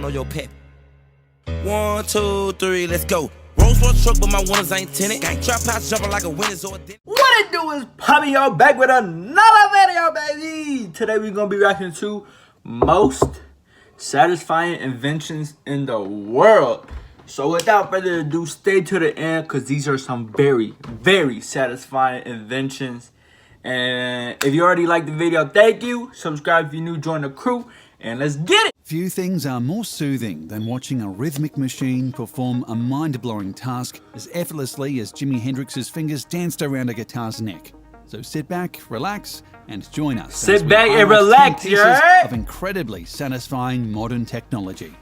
know your pep. 1, 2, 3, let's go. Rolls Royce truck, but my winners ain't tinted. Gang trap house jumping like a winner's or a dip. What it do is popping, y'all, back with another video, baby. Today we're gonna be reacting to most satisfying inventions in the world. So without further ado, stay to the end because these are some very, very satisfying inventions. And if you already liked the video, thank you. Subscribe if you're new, join the crew, and let's get it. Few things are more soothing than watching a rhythmic machine perform a mind-blowing task as effortlessly as Jimi Hendrix's fingers danced around a guitar's neck. So sit back, relax, and join us. Sit back and relax, yeah? Of incredibly satisfying modern technology.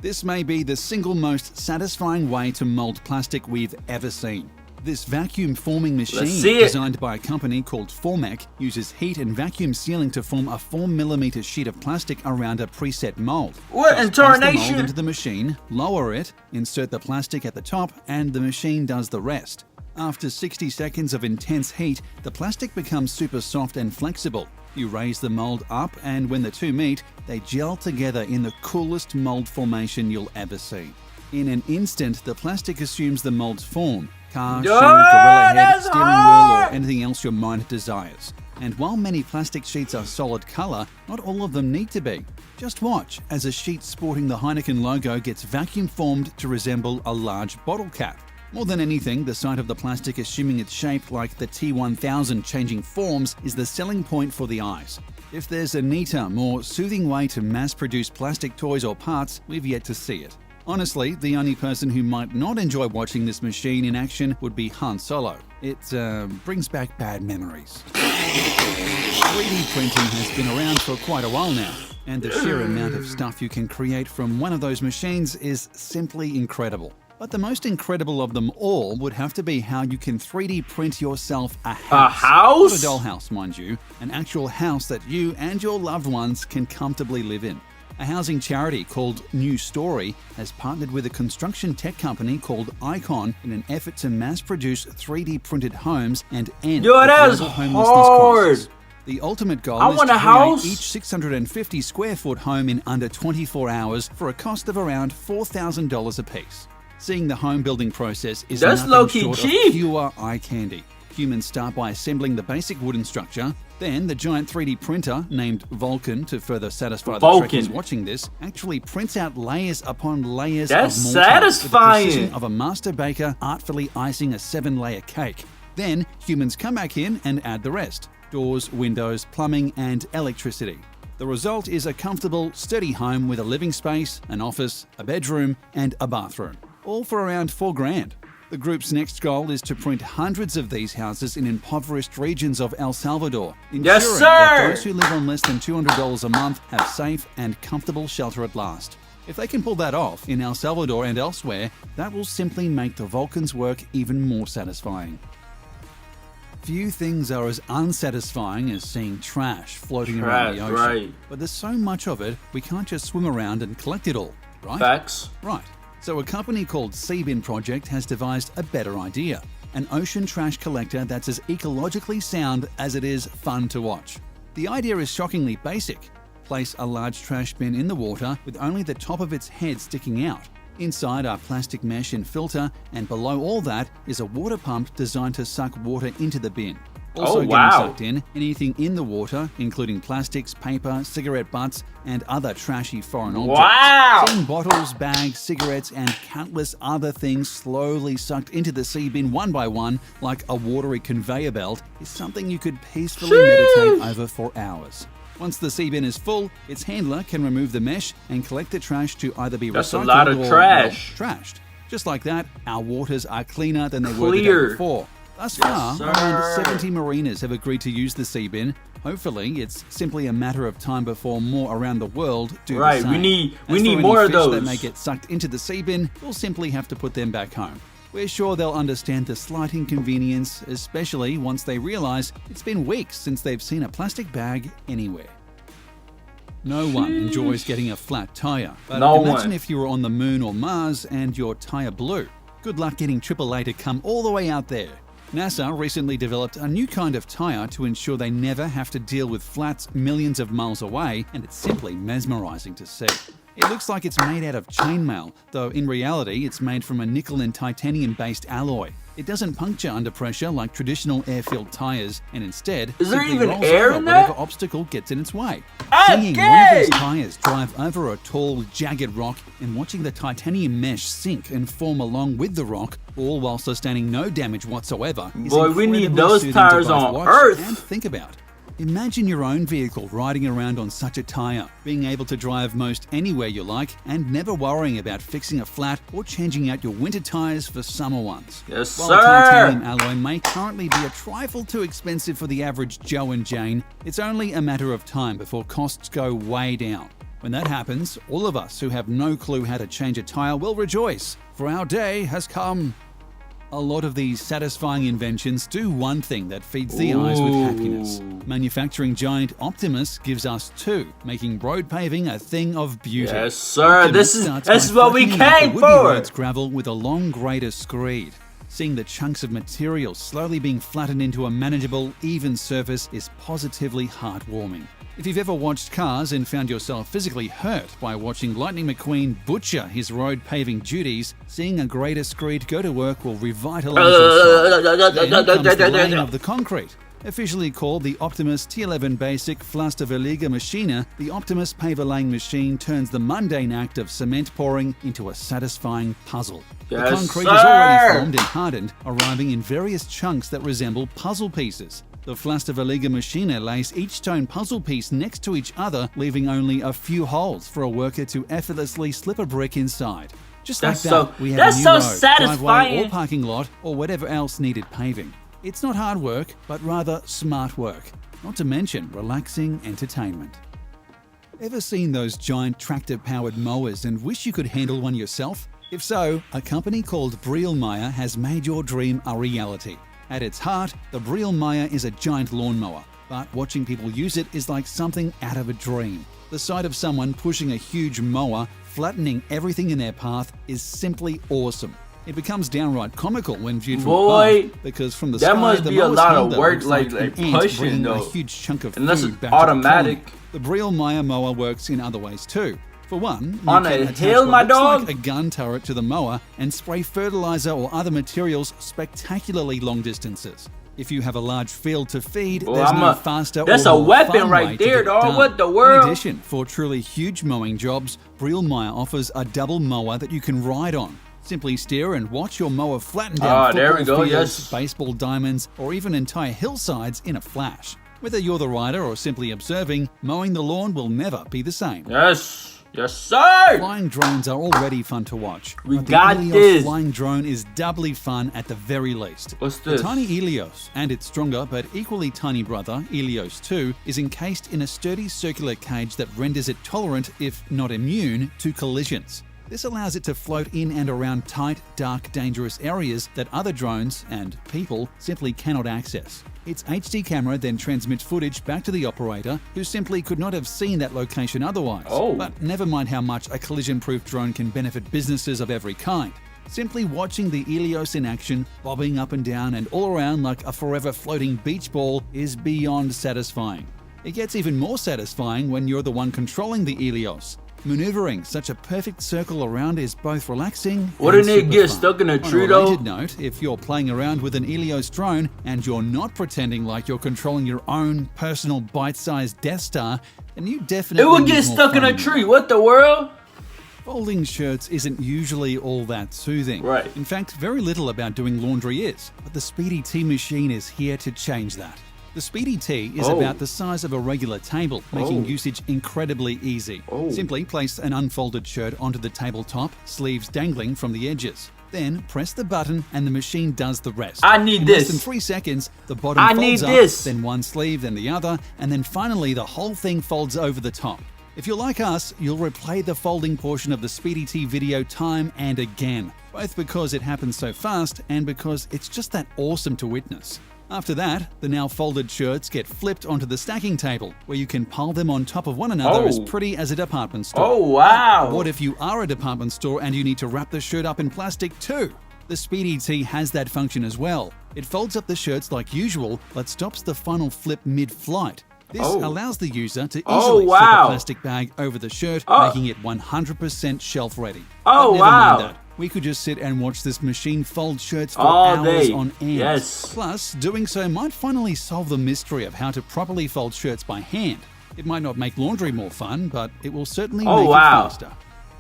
This may be the single most satisfying way to mold plastic we've ever seen. This vacuum forming machine, designed by a company called Formek, uses heat and vacuum sealing to form a 4mm sheet of plastic around a preset mold. What in tarnation? Place the mold into the machine, lower it, insert the plastic at the top, and the machine does the rest. After 60 seconds of intense heat, the plastic becomes super soft and flexible. You raise the mold up, and when the two meet, they gel together in the coolest mold formation you'll ever see. In an instant, the plastic assumes the mold's form. Car, shoe, gorilla head, steering wheel, or anything else your mind desires. And while many plastic sheets are solid color, not all of them need to be. Just watch as a sheet sporting the Heineken logo gets vacuum formed to resemble a large bottle cap. More than anything, the sight of the plastic assuming its shape like the T1000 changing forms is the selling point for the eyes. If there's a neater, more soothing way to mass-produce plastic toys or parts, we've yet to see it. Honestly, the only person who might not enjoy watching this machine in action would be Han Solo. It brings back bad memories. 3D printing has been around for quite a while now, and the sheer amount of stuff you can create from one of those machines is simply incredible. But the most incredible of them all would have to be how you can 3D print yourself a house. A house? Not a dollhouse, mind you. An actual house that you and your loved ones can comfortably live in. A housing charity called New Story has partnered with a construction tech company called Icon in an effort to mass-produce 3D printed homes and end the global homelessness crisis. The ultimate goal is to create each 650 square foot home in under 24 hours for a cost of around $4,000 apiece. Seeing the home building process is nothing short of pure eye candy. Humans start by assembling the basic wooden structure. Then the giant 3D printer, named Vulcan to further satisfy the Trekkies watching this, actually prints out layers upon layers of mortar with the precision of a master baker artfully icing a 7-layer cake. Then humans come back in and add the rest: doors, windows, plumbing, and electricity. The result is a comfortable, sturdy home with a living space, an office, a bedroom, and a bathroom. All for around $4,000. The group's next goal is to print hundreds of these houses in impoverished regions of El Salvador, ensuring that those who live on less than $200 a month have safe and comfortable shelter at last. If they can pull that off in El Salvador and elsewhere, that will simply make the Vulcan's work even more satisfying. Few things are as unsatisfying as seeing trash floating around the ocean. Right. But there's so much of it, we can't just swim around and collect it all, right? Facts. Right. So a company called Seabin Project has devised a better idea: an ocean trash collector that's as ecologically sound as it is fun to watch. The idea is shockingly basic. Place a large trash bin in the water with only the top of its head sticking out. Inside are plastic mesh and filter, and below all that is a water pump designed to suck water into the bin. Also getting sucked in, anything in the water, including plastics, paper, cigarette butts, and other trashy foreign objects. Seeing bottles, bags, cigarettes, and countless other things slowly sucked into the sea bin one by one, like a watery conveyor belt, is something you could peacefully meditate over for hours. Once the sea bin is full, its handler can remove the mesh and collect the trash to either be recycled or trashed. Just like that, our waters are cleaner than they were the day before. Thus far, around 70 marinas have agreed to use the sea bin. Hopefully, it's simply a matter of time before more around the world do the same. We need more of those. That may get sucked into the sea bin, we'll simply have to put them back home. We're sure they'll understand the slight inconvenience, especially once they realize it's been weeks since they've seen a plastic bag anywhere. No one enjoys getting a flat tire, but imagine if you were on the moon or Mars and your tire blew. Good luck getting AAA to come all the way out there. NASA recently developed a new kind of tire to ensure they never have to deal with flats millions of miles away, and it's simply mesmerizing to see. It looks like it's made out of chainmail, though in reality it's made from a nickel and titanium-based alloy. It doesn't puncture under pressure like traditional air-filled tires, and instead is there simply even rolls air over in whatever that? obstacle gets in its way. Okay. Seeing one of these tires drive over a tall, jagged rock and watching the titanium mesh sink and form along with the rock, all while sustaining no damage whatsoever, is Boy, we need incredibly those soothing tires to both on watch Earth. and think about. Imagine your own vehicle riding around on such a tire, being able to drive most anywhere you like and never worrying about fixing a flat or changing out your winter tires for summer ones. Yes, While sir. titanium alloy may currently be a trifle too expensive for the average Joe and Jane, it's only a matter of time before costs go way down. When that happens, all of us who have no clue how to change a tire will rejoice, for our day has come. A lot of these satisfying inventions do one thing that feeds the eyes with happiness. Manufacturing giant Optimus gives us two, making road paving a thing of beauty. Yes, sir. This Starts is by what we flattening out the came woody for. road's gravel with a long grader screed. Seeing the chunks of material slowly being flattened into a manageable, even surface is positively heartwarming. If you've ever watched Cars and found yourself physically hurt by watching Lightning McQueen butcher his road paving duties, seeing a grader screed go to work will revitalise your soul. Then comes the laying of the concrete. Officially called the Optimus T11 Basic Flasterverleger Maschine, the Optimus Paver laying machine turns the mundane act of cement pouring into a satisfying puzzle. Yes, the concrete sir. is already formed and hardened, arriving in various chunks that resemble puzzle pieces. The Flasterverleger Maschine lays each stone puzzle piece next to each other, leaving only a few holes for a worker to effortlessly slip a brick inside. Just That's like that, so- we have that's a new so road, satisfying. driveway, or parking lot, or whatever else needed paving. It's not hard work, but rather smart work. Not to mention relaxing entertainment. Ever seen those giant tractor-powered mowers and wish you could handle one yourself? If so, a company called Brielmeier has made your dream a reality. At its heart, the Brielmeier is a giant lawnmower, but watching people use it is like something out of a dream. The sight of someone pushing a huge mower, flattening everything in their path, is simply awesome. It becomes downright comical when viewed from Boy, above, because from the that sky, must the be a mower's lot of handle work, looks like an ant pushing, bringing though. a huge chunk of Unless food it's back to the automatic. corner. The Brielmeier mower works in other ways too. For one, you On can a attach hill, what my looks dog? like a gun turret to the mower and spray fertilizer or other materials spectacularly long distances. If you have a large field to feed, Well, there's I'm no a- faster that's or a more weapon fun right way to there, get it dog. done. What the world? In addition, for truly huge mowing jobs, Brielmeier offers a double mower that you can ride on. Simply steer and watch your mower flatten down there we football go, fields, yes. baseball diamonds, or even entire hillsides in a flash. Whether you're the rider or simply observing, mowing the lawn will never be the same. Yes, yes, sir. Flying drones are already fun to watch. We but got the Ilios this. flying drone is doubly fun at the very least. What's The this? tiny Ilios and its stronger but equally tiny brother, Ilios 2, is encased in a sturdy circular cage that renders it tolerant, if not immune, to collisions. This allows it to float in and around tight, dark, dangerous areas that other drones and people simply cannot access. Its HD camera then transmits footage back to the operator, who simply could not have seen that location otherwise. Oh. But never mind how much a collision-proof drone can benefit businesses of every kind. Simply watching the Ilios in action, bobbing up and down and all around like a forever floating beach ball, is beyond satisfying. It gets even more satisfying when you're the one controlling the Ilios. Maneuvering such a perfect circle around is both relaxing Wouldn't and it get super fun. stuck in a On tree, a though? related note, if you're playing around with an Ilios drone and you're not pretending like you're controlling your own personal bite-sized Death Star, then you definitely It would need get more stuck in fun a than tree. that. What the world? Folding shirts isn't usually all that soothing. Right. In fact, very little about doing laundry is, but the Speedy T machine is here to change that. The Speedy T is Oh. about the size of a regular table, making Oh. usage incredibly easy. Oh. Simply place an unfolded shirt onto the tabletop, sleeves dangling from the edges. Then press the button and the machine does the rest. I need In this. less than 3 seconds, the bottom I folds need up, this. then one sleeve, then the other, and then finally the whole thing folds over the top. If you're like us, you'll replay the folding portion of the Speedy T video time and again, both because it happens so fast and because it's just that awesome to witness. After that, the now folded shirts get flipped onto the stacking table, where you can pile them on top of one another as Oh. pretty as a department store. Oh, wow. What if you are a department store and you need to wrap the shirt up in plastic too? The Speedy T has that function as well. It folds up the shirts like usual, but stops the final flip mid-flight. This allows the user to easily Oh, slip a wow. plastic bag over the shirt, Oh. making it 100% shelf ready. Oh, But never wow. mind that. We could just sit and watch this machine fold shirts for All hours day. on end. Yes. Plus, doing so might finally solve the mystery of how to properly fold shirts by hand. It might not make laundry more fun, but it will certainly Oh, make wow. it faster.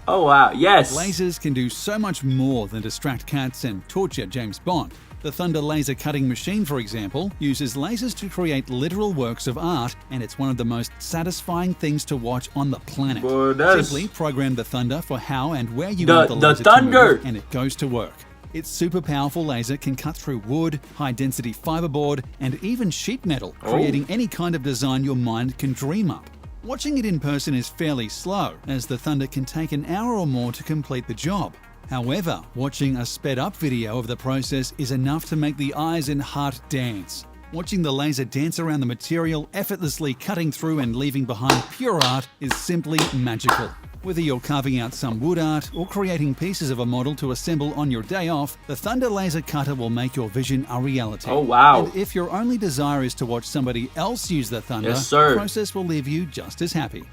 Oh, wow. Yes. Lasers can do so much more than distract cats and torture James Bond. The Thunder laser cutting machine, for example, uses lasers to create literal works of art, and it's one of the most satisfying things to watch on the planet. Boy, that's- Simply program the Thunder for how and where you The- want the the laser Thunder! to move, and it goes to work. Its super powerful laser can cut through wood, high-density fiberboard, and even sheet metal, creating any kind of design your mind can dream up. Watching it in person is fairly slow, as the Thunder can take an hour or more to complete the job. However, watching a sped-up video of the process is enough to make the eyes and heart dance. Watching the laser dance around the material, effortlessly cutting through and leaving behind pure art is simply magical. Whether you're carving out some wood art or creating pieces of a model to assemble on your day off, the Thunder Laser Cutter will make your vision a reality. Oh, wow. And if your only desire is to watch somebody else use the Thunder, Yes, sir. the process will leave you just as happy.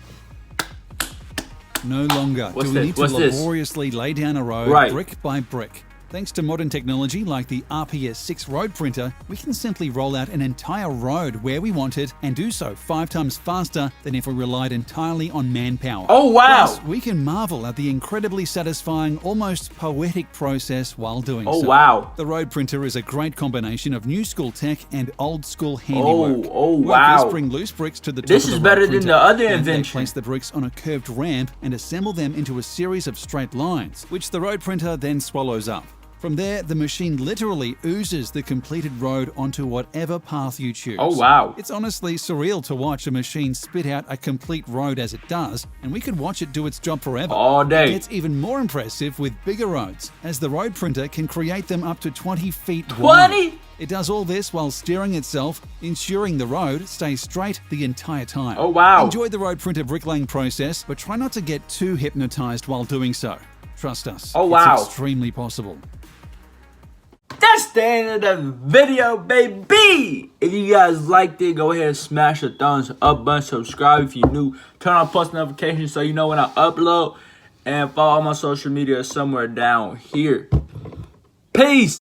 No longer What's do we this? need to What's this? laboriously lay down a road Right. brick by brick. Thanks to modern technology like the RPS-6 road printer, we can simply roll out an entire road where we want it and do so 5 times faster than if we relied entirely on manpower. Oh, wow. Plus, we can marvel at the incredibly satisfying, almost poetic process while doing Oh, so. wow. The road printer is a great combination of new school tech and old school handiwork. Oh, Workers wow. bring loose bricks to the top This of the is road better than printer. the other Then they invention. place the bricks on a curved ramp and assemble them into a series of straight lines, which the road printer then swallows up. From there, the machine literally oozes the completed road onto whatever path you choose. Oh, wow. It's honestly surreal to watch a machine spit out a complete road as it does, and we could watch it do its job forever. All day. It gets even more impressive with bigger roads, as the road printer can create them up to 20 feet wide. 20? It does all this while steering itself, ensuring the road stays straight the entire time. Oh, wow. Enjoy the road printer bricklaying process, but try not to get too hypnotized while doing so. Trust us. Oh, wow. It's extremely possible. That's the end of the video, baby. If you guys liked it, go ahead and smash the thumbs up button. Subscribe if you're new. Turn on post notifications so you know when I upload. And follow all my social media somewhere down here. Peace.